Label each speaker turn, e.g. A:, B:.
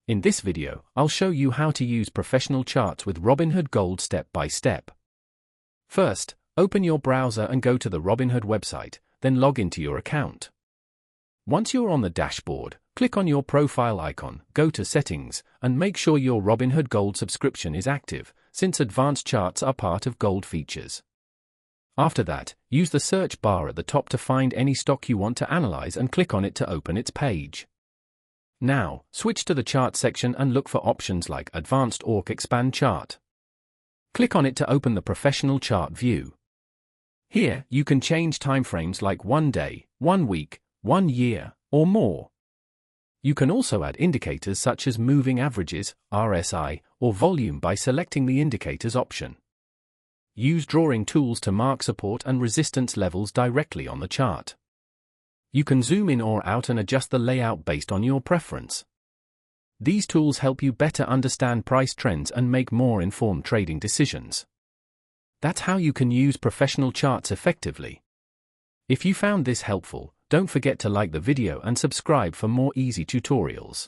A: In this video, I'll show you how to use professional charts with Robinhood Gold step by step. First, open your browser and go to the Robinhood website, then log into your account. Once you're on the dashboard, click on your profile icon, go to Settings, and make sure your Robinhood Gold subscription is active, since advanced charts are part of Gold features. After that, use the search bar at the top to find any stock you want to analyze and click on it to open its page. Now, switch to the chart section and look for options like Advanced or Expand Chart. Click on it to open the professional chart view. Here, you can change timeframes like 1 day, 1 week, 1 year, or more. You can also add indicators such as moving averages, RSI, or volume by selecting the indicators option. Use drawing tools to mark support and resistance levels directly on the chart. You can zoom in or out and adjust the layout based on your preference. These tools help you better understand price trends and make more informed trading decisions. That's how you can use professional charts effectively. If you found this helpful, don't forget to like the video and subscribe for more easy tutorials.